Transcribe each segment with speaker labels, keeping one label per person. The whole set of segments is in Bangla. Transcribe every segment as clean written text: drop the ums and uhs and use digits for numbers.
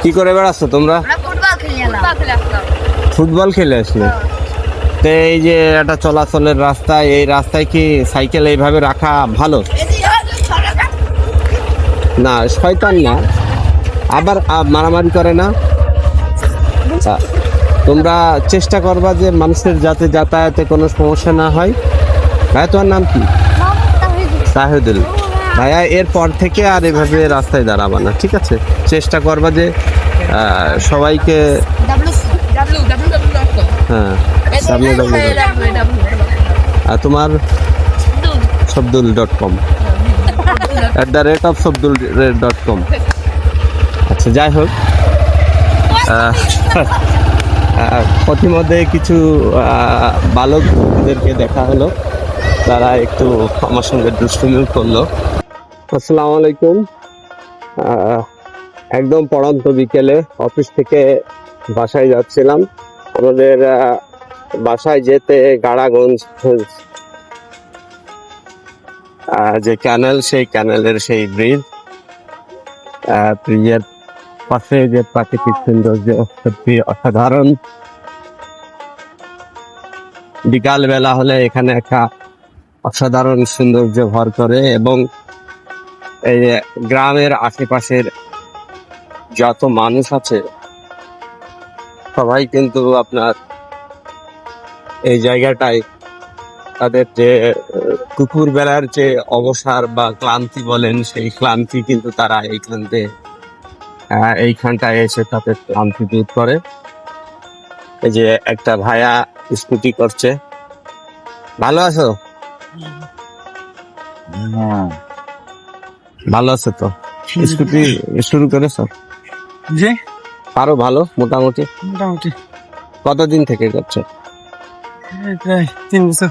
Speaker 1: কি করে বেড়াচ্ছ তোমরা? ফুটবল খেলে আসলে। তো এই যে একটা চলাচলের রাস্তা, এই রাস্তায় কি সাইকেল এইভাবে রাখা ভালো? না, শয়তান না, আবার মারামারি করে না। তোমরা চেষ্টা করবা যে মানুষের যাতে যাতায়াতে কোনো সমস্যা না হয়। ভাই তোমার নাম কি? সাহেদুল। ভাইয়া এরপর থেকে আর এভাবে রাস্তায় দাঁড়াবা না, ঠিক আছে? চেষ্টা করবা যে সবাইকে, হ্যাঁ, আর তোমার সবদুল.com @সবদুল.com। আচ্ছা, যাই হোক, পথিমধ্যে কিছু বালকদেরকে দেখা হলো, তারা একটু আমার সঙ্গে দুষ্টুমি করলো। আসসালামু আলাইকুম। একদম পড়ন্ত বিকেলে অফিস থেকে বাসায় যাচ্ছিলাম। আমাদের বাসায় যেতে গাড়াগঞ্জ যে ক্যানেল, সেই ক্যানেলের সেই ব্রিজের পাশে যে প্রাকৃতিক সৌন্দর্য সত্যি অসাধারণ। বিকাল বেলা হলে এখানে একটা অসাধারণ সৌন্দর্য ভর করে, এবং এই গ্রামের আশেপাশের যত মানুষ আছে সবাই কিন্তু আপনার এই জায়গাটায় তাদের যে দুপুর বেলার যে অবসর বা ক্লান্তি বলেন, সেই ক্লান্তি কিন্তু তারা এইখানটায় এসে তাদের ক্লান্তি দূর করে। এই যে একটা ভাইয়া স্কুটি করছে। ভালো আছো? ভালো আছে তো? স্কুটি শুরু করেছো?
Speaker 2: জি,
Speaker 1: পারো ভালো মোটামুটি?
Speaker 2: মোটামুটি
Speaker 1: কতদিন থেকে করছো?
Speaker 2: প্রায় 3 বছর।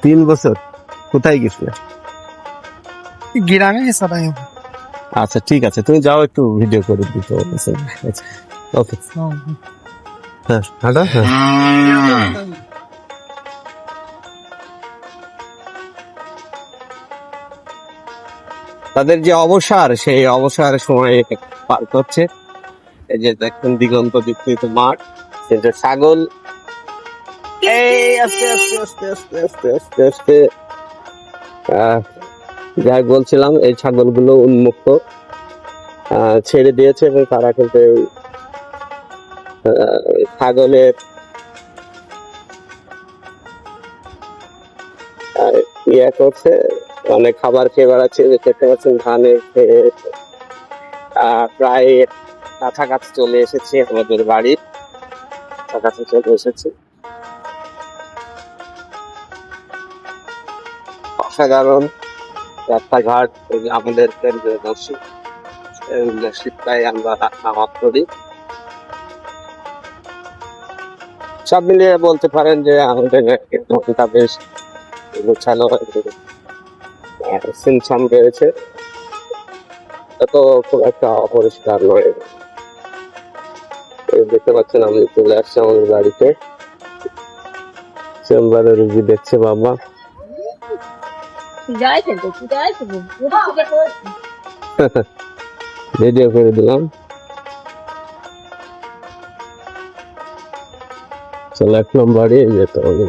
Speaker 1: 3 বছর। কোথায় গেছিলে?
Speaker 2: গ্রামে সবাই।
Speaker 1: আচ্ছা, ঠিক আছে, তুমি যাও, একটু ভিডিও করে দিতে। ওকে, হ্যাঁ, হাঁটো, হ্যাঁ। তাদের যে অবসর, সেই অবসর সময় পার করছে। এই যে দেখুন দিগন্ত বিস্তৃত মাঠ, সেই যে ছাগল, এই আস্তে আস্তে আস্তে আস্তে আস্তে আস্তে আস্তে যাই বলছিলাম, এই ছাগলগুলো উন্মুক্ত ছেড়ে দিয়েছে, এবং তারা কিন্তু ছাগলের ইয়ে করছে, মানে খাবার খেয়ে বেড়াচ্ছে। দেখতে পাচ্ছেন ধানের প্রায় কাছাকাছি চলে এসেছে, আমাদের বাড়ির কাছাকাছি চলে এসেছে। অসাধারণ রাস্তাঘাট, আমাদের মসজিদটাই আমরা নামাজ পড়ি। সব মিলিয়ে বলতে পারেন যে আমাদের ঘন্টা বেশ গোছানো সিনসাম রয়েছে, তো খুব একটা অপরিষ্কার নয়। দেখতে পাচ্ছেন আমি চলে আসছি আমাদের বাড়িতে। চেম্বারে রুগী দেখছে বাবা। ভিডিও করে দিলাম। চলো 1 নম্বরে যেতে হবে।